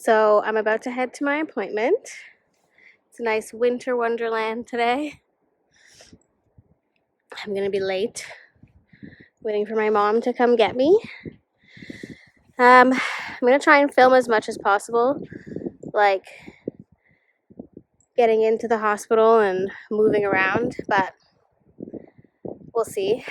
So I'm about to head to my appointment. It's a nice winter wonderland today. I'm gonna be late, waiting for my mom to come get me. I'm gonna try and film as much as possible, like getting into the hospital and moving around, but we'll see.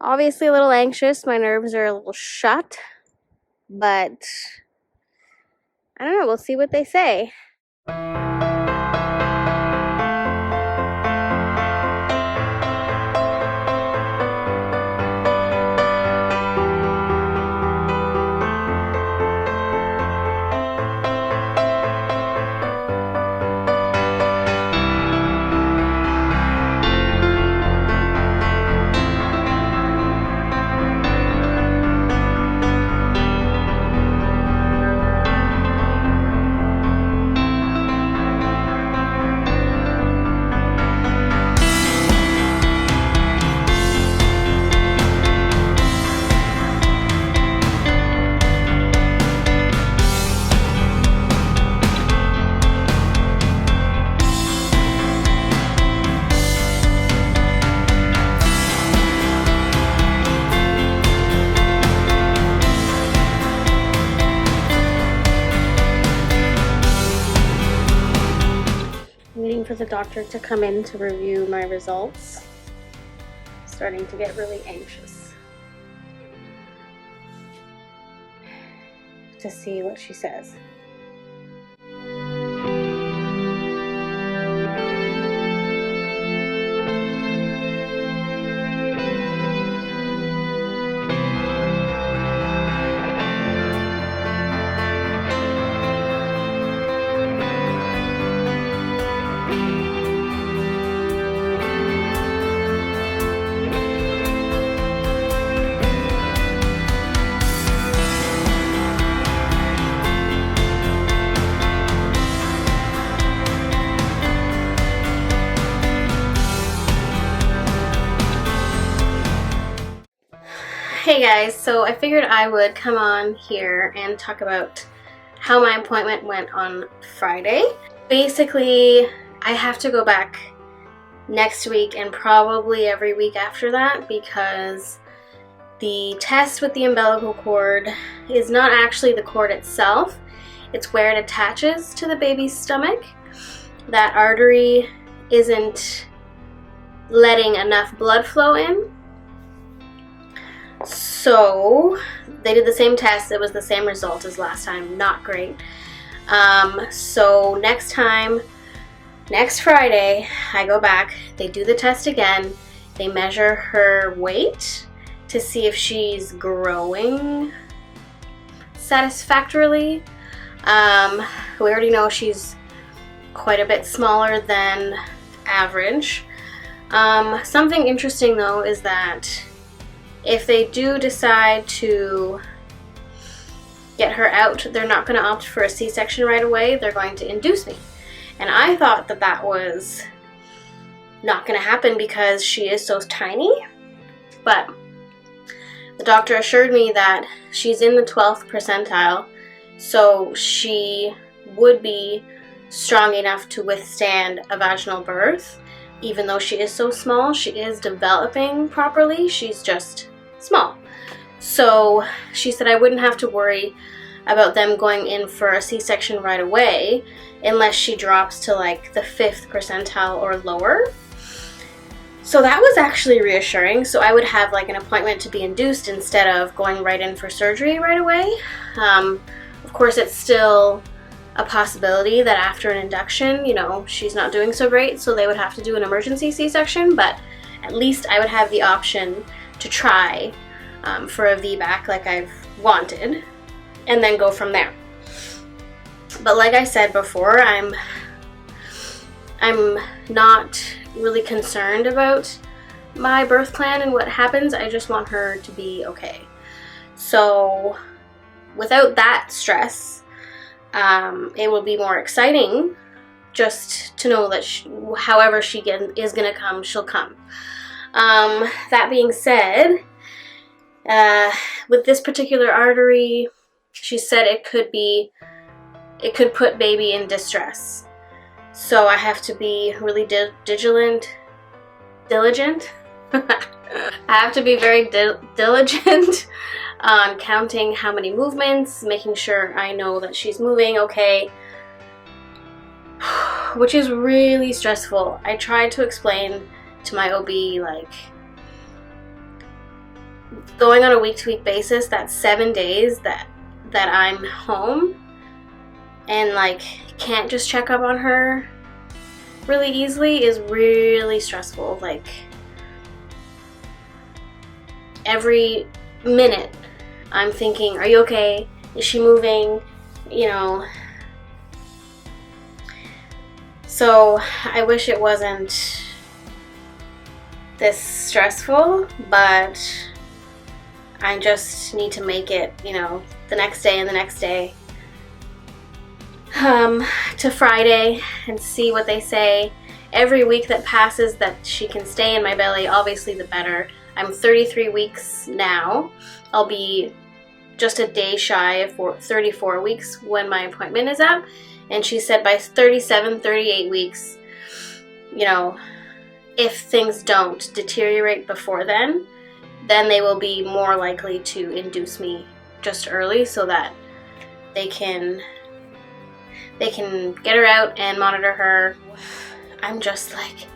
Obviously a little anxious, my nerves are a little shut, but I don't know, we'll see what they say. Waiting for the doctor to come in to review my results. Starting to get really anxious to see what she says. Hey guys, so I figured I would come on here and talk about how my appointment went on Friday. Basically, I have to go back next week and probably every week after that because the test with the umbilical cord is not actually the cord itself, it's where it attaches to the baby's stomach. That artery isn't letting enough blood flow in. So they did the same test, it was the same result as last time, not great. So next Friday, I go back, they do the test again, they measure her weight to see if she's growing satisfactorily. We already know she's quite a bit smaller than average. Something interesting though is that if they do decide to get her out, they're not going to opt for a C-section right away, they're going to induce me. And I thought that that was not going to happen because she is so tiny, but the doctor assured me that she's in the 12th percentile, so she would be strong enough to withstand a vaginal birth. Even though she is so small, she is developing properly, she's just small. So she said I wouldn't have to worry about them going in for a C-section right away unless she drops to like the 5th percentile or lower. So that was actually reassuring. So I would have like an appointment to be induced instead of going right in for surgery right away. Of course, it's still a possibility that after an induction, you know, she's not doing so great, so they would have to do an emergency C-section, but at least I would have the option to try for a VBAC like I've wanted, and then go from there. But like I said before, I'm not really concerned about my birth plan and what happens. I just want her to be okay. So without that stress, it will be more exciting just to know that however she is gonna come, she'll come. That being said, with this particular artery, she said it could put baby in distress. So I have to be really diligent. I have to be very diligent on counting how many movements, making sure I know that she's moving okay, which is really stressful. I tried to explain to my OB, like, going on a week-to-week basis, that 7 days that I'm home and like can't just check up on her really easily is really stressful. Like, every minute I'm thinking, are you okay? Is she moving? You know. So I wish it wasn't this stressful, but I just need to make it, you know, the next day and the next day to Friday and see what they say. Every week that passes that she can stay in my belly, obviously the better. I'm 33 weeks now. I'll be just a day shy of 34 weeks when my appointment is up. And she said by 37, 38 weeks, you know, if things don't deteriorate before then they will be more likely to induce me just early so that they can get her out and monitor her. I'm just like,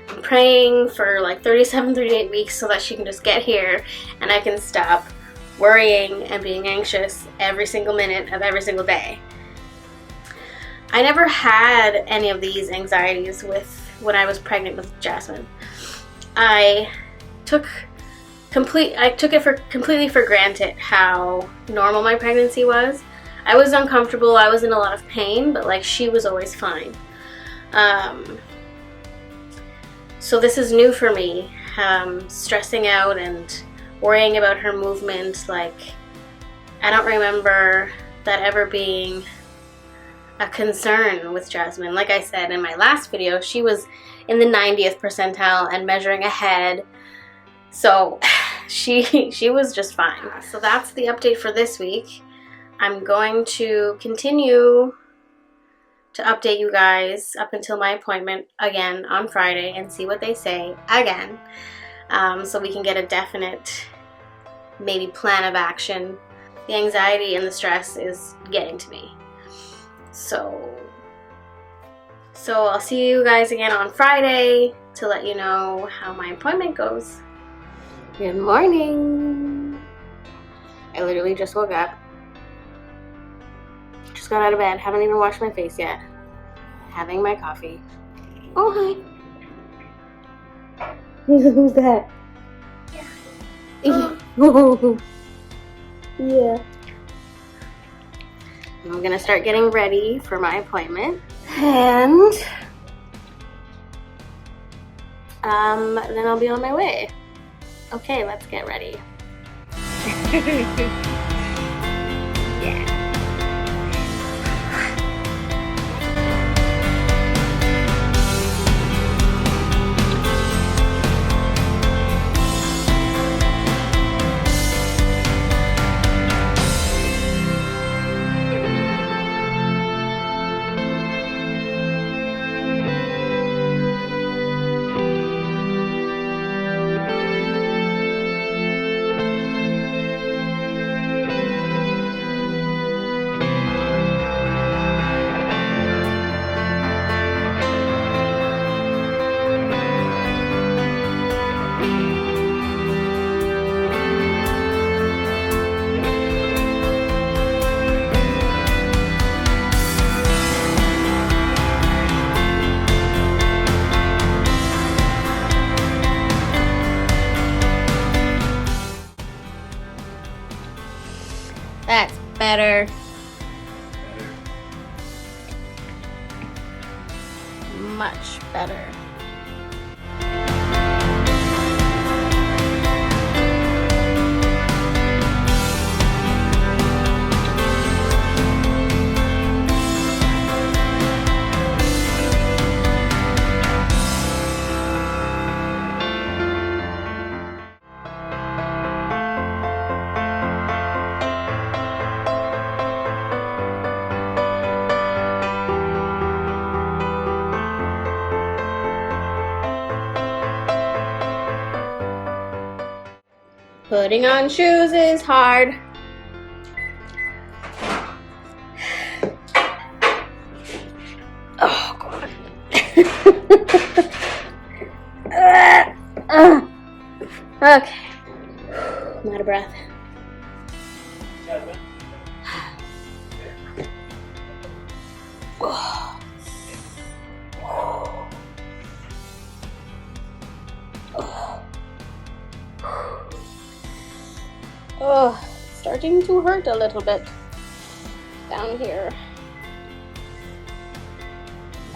I'm praying for like 37, 38 weeks so that she can just get here and I can stop worrying and being anxious every single minute of every single day. I never had any of these anxieties when I was pregnant with Jasmine. I took it completely for granted how normal my pregnancy was. I was uncomfortable, I was in a lot of pain, but like she was always fine. So this is new for me, stressing out and worrying about her movement. Like, I don't remember that ever being a concern with Jasmine. Like I said in my last video, she was in the 90th percentile and measuring ahead. So she was just fine. So that's the update for this week. I'm going to continue to update you guys up until my appointment again on Friday and see what they say again, so we can get a definite maybe plan of action. The anxiety and the stress is getting to me. So I'll see you guys again on Friday to let you know how my appointment goes. Good morning. I literally just woke up. Just got out of bed. Haven't even washed my face yet. Having my coffee. Oh, hi. Who's that? Yeah. Yeah. I'm gonna start getting ready for my appointment. And then I'll be on my way. Okay, let's get ready. Yeah. That's better. Much better. Putting on shoes is hard. Oh, God. Okay. I'm out of breath. Oh, starting to hurt a little bit down here.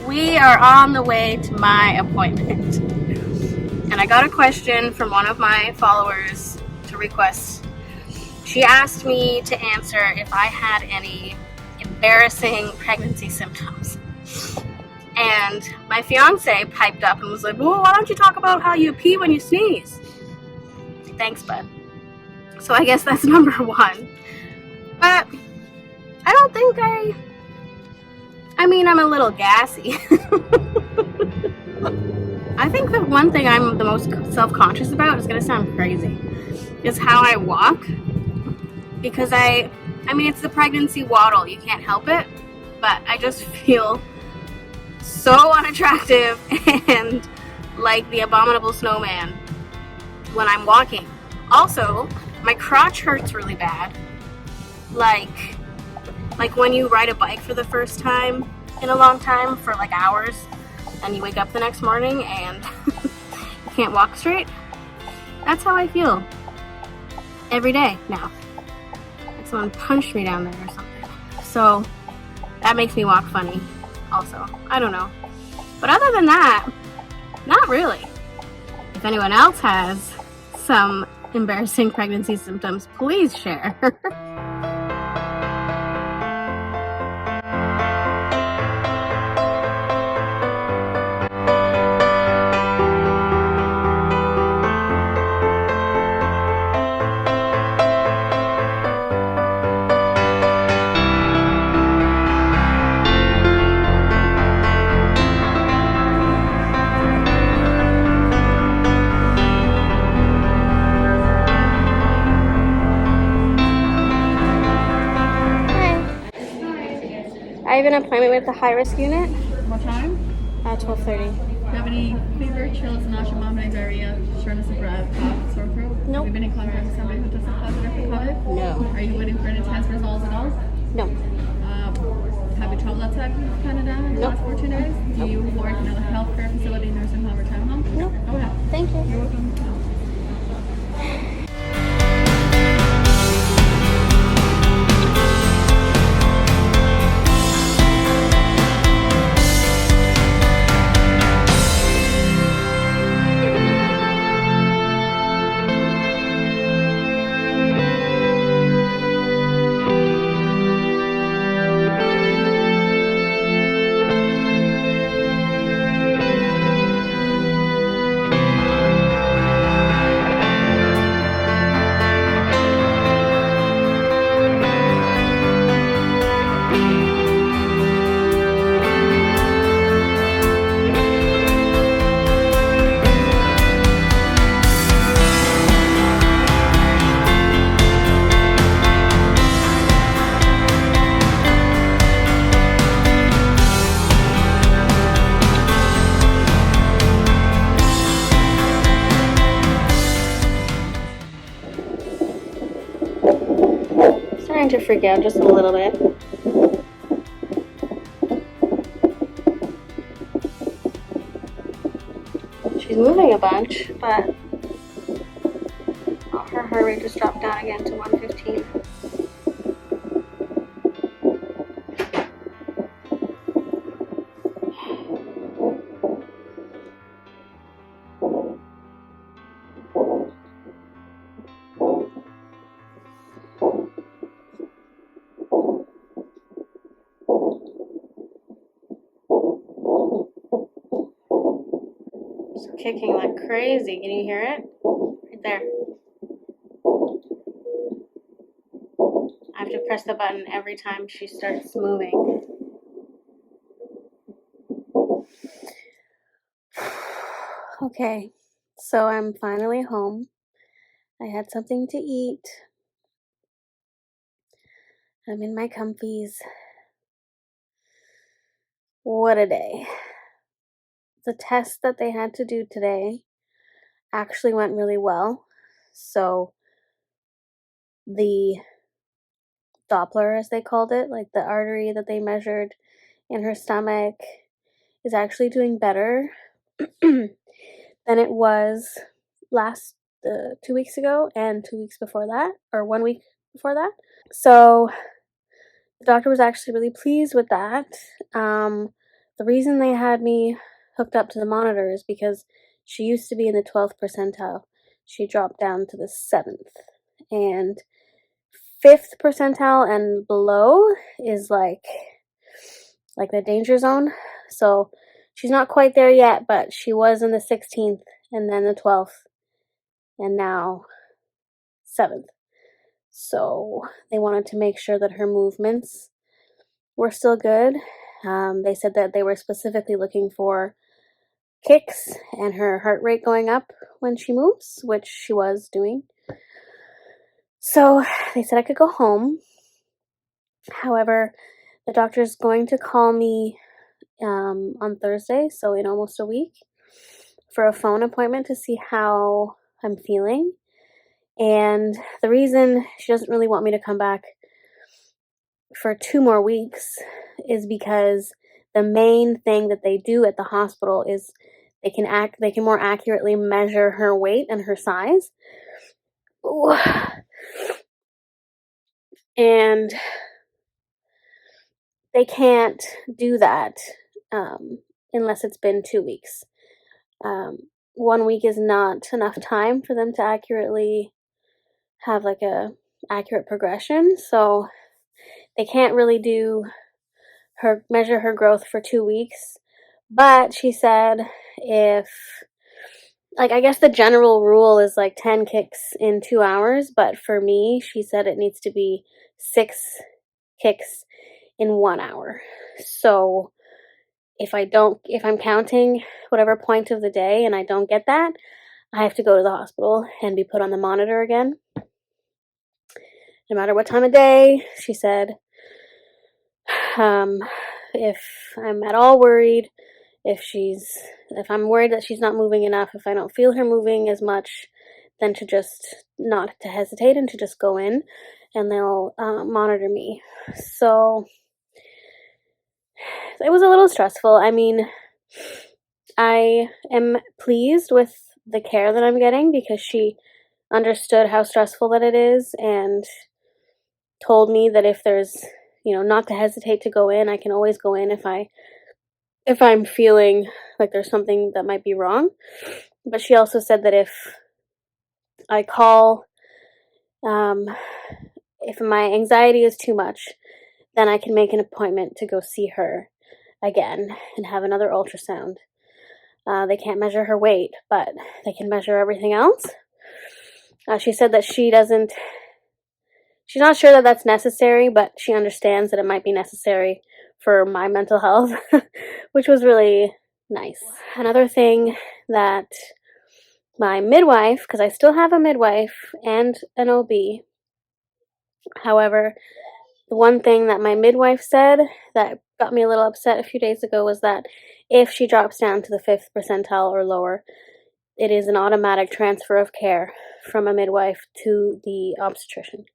We are on the way to my appointment. And I got a question from one of my followers to request. She asked me to answer if I had any embarrassing pregnancy symptoms. And my fiance piped up and was like, well, why don't you talk about how you pee when you sneeze? Thanks, bud. So I guess that's number one. But I don't think I mean, I'm a little gassy. I think the one thing I'm the most self-conscious about, is gonna sound crazy, is how I walk. Because I mean, it's the pregnancy waddle, you can't help it, but I just feel so unattractive and like the abominable snowman when I'm walking. Also, my crotch hurts really bad. Like when you ride a bike for the first time in a long time for like hours, and you wake up the next morning and you can't walk straight. That's how I feel every day now. Like someone punched me down there or something. So that makes me walk funny also. I don't know. But other than that, not really. If anyone else has some embarrassing pregnancy symptoms, please share. I have an appointment with the high-risk unit. What time? 12:30. Do you have any fever, chills, nausea, vomiting, diarrhea, shortness of breath, cough, sore throat? Nope. Have you been in contact with somebody who tested positive for COVID? No. Are you waiting for any test results at all? No. Have you traveled outside of Canada in the last 14 days? Do you work in a healthcare facility, nursing home, or townhome? No. Okay. Thank you. You're welcome. Starting to freak out just a little bit. She's moving a bunch, but her heart rate just dropped down again to 115. It's kicking like crazy. Can you hear it? Right there. I have to press the button every time she starts moving. Okay, so I'm finally home. I had something to eat. I'm in my comfies. What a day. The test that they had to do today actually went really well. So the Doppler, as they called it, like the artery that they measured in her stomach, is actually doing better than it was last 2 weeks ago and 2 weeks before that, or 1 week before that. So the doctor was actually really pleased with that. The reason they had me hooked up to the monitor is because she used to be in the 12th percentile. She dropped down to the 7th. And 5th percentile and below is like the danger zone. So she's not quite there yet, but she was in the 16th and then the 12th and now 7th. So they wanted to make sure that her movements were still good. They said that they were specifically looking for kicks and her heart rate going up when she moves, which she was doing. So they said I could go home. However, the doctor's going to call me on Thursday, so in almost a week, for a phone appointment to see how I'm feeling. And the reason she doesn't really want me to come back for 2 more weeks is because the main thing that they do at the hospital is they can more accurately measure her weight and her size. Ooh. And they can't do that unless it's been 2 weeks. 1 week is not enough time for them to accurately have like a accurate progression, so they can't really measure her growth for 2 weeks. But she said if, like, I guess the general rule is like 10 kicks in 2 hours, but for me, she said it needs to be 6 kicks in 1 hour. So if I'm counting whatever point of the day and I don't get that, I have to go to the hospital and be put on the monitor again. No matter what time of day, she said. If I'm at all worried, if I'm worried that she's not moving enough, if I don't feel her moving as much, then to just not to hesitate and to just go in and they'll monitor me. So it was a little stressful. I mean, I am pleased with the care that I'm getting because she understood how stressful that it is and told me that if there's, not to hesitate to go in. I can always go in if I'm feeling like there's something that might be wrong. But she also said that if I call, if my anxiety is too much, then I can make an appointment to go see her again and have another ultrasound. They can't measure her weight, but they can measure everything else. She said that she's not sure that that's necessary, but she understands that it might be necessary for my mental health, which was really nice. Another thing that my midwife, because I still have a midwife and an OB, however, the one thing that my midwife said that got me a little upset a few days ago was that if she drops down to the 5th percentile or lower, it is an automatic transfer of care from a midwife to the obstetrician.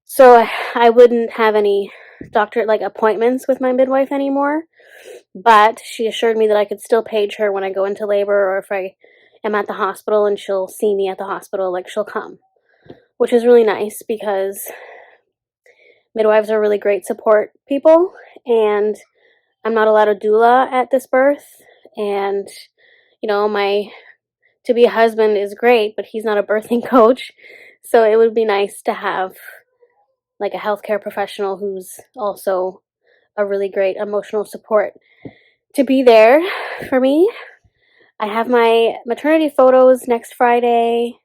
So I wouldn't have any appointments with my midwife anymore, but she assured me that I could still page her when I go into labor or if I am at the hospital and she'll see me at the hospital, like she'll come, which is really nice because midwives are really great support people, and I'm not allowed a doula at this birth, and my to-be husband is great, but he's not a birthing coach, so it would be nice to have like a healthcare professional who's also a really great emotional support to be there for me. I have my maternity photos next Friday.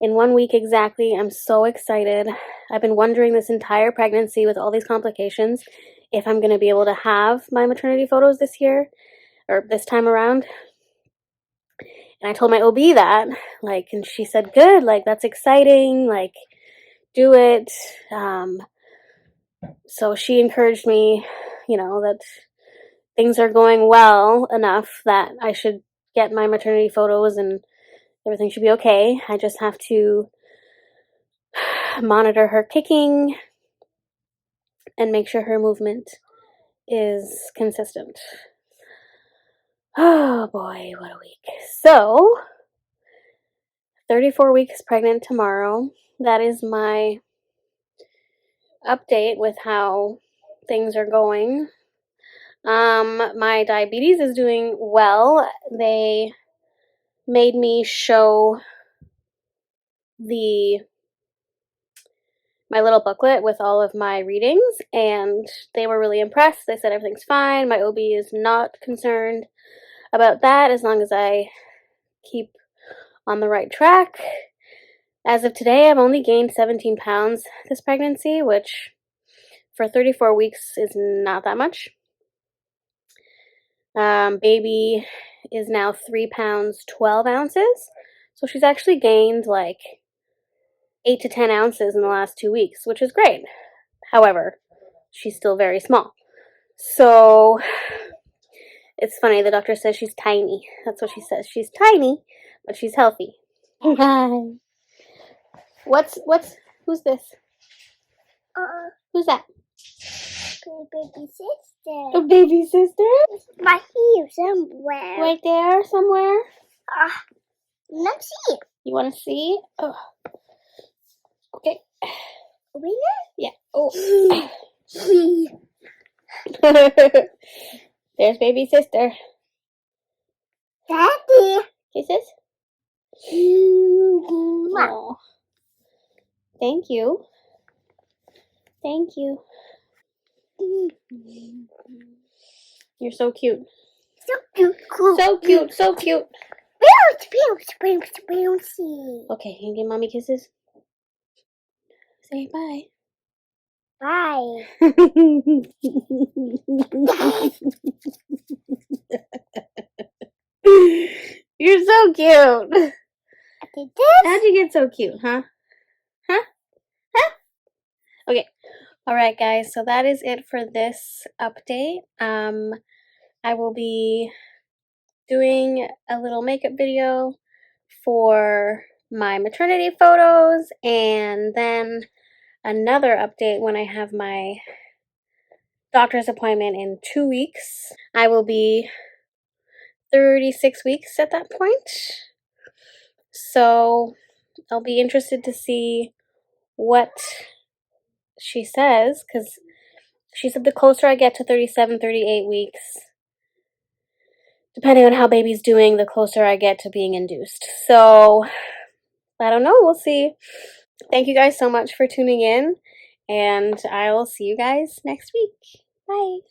In 1 week exactly. I'm so excited. I've been wondering this entire pregnancy with all these complications if I'm going to be able to have my maternity photos this year or this time around. And I told my OB that, like, and she said, good, like, that's exciting, like, do it. So she encouraged me, you know, that things are going well enough that I should get my maternity photos and everything should be okay. I just have to monitor her kicking and make sure her movement is consistent. Oh boy, what a week. So, 34 weeks pregnant tomorrow. That is my update with how things are going. My diabetes is doing well. They made me show my little booklet with all of my readings, and they were really impressed. They said everything's fine. My OB is not concerned about that as long as I keep on the right track. As of today, I've only gained 17 pounds this pregnancy, which for 34 weeks is not that much. Baby is now 3 pounds 12 ounces, so she's actually gained like 8 to 10 ounces in the last 2 weeks, which is great. However, she's still very small. So it's funny, the doctor says she's tiny. That's what she says. She's tiny, but she's healthy. Who's this? Who's that? Baby sister. A baby sister? Right here somewhere. Right there somewhere? Let's see it. You want to see? Oh. Okay. Over here? Yeah. Oh. There's baby sister. Daddy. Kisses? Mwah. Oh. Thank you. Thank you. You're so cute. So cute. Cool. So cute. So cute. Bouncy. Okay, can you give mommy kisses? Say bye. Bye. You're so cute. Okay, this. How'd you get so cute, huh? Huh? Huh? Okay. Alright guys, so that is it for this update. I will be doing a little makeup video for my maternity photos, and then another update when I have my doctor's appointment in 2 weeks. I will be 36 weeks at that point. So I'll be interested to see what she says, because she said the closer I get to 37, 38 weeks, depending on how baby's doing, the closer I get to being induced. So I don't know, we'll see. Thank you guys so much for tuning in, and I will see you guys next week. Bye.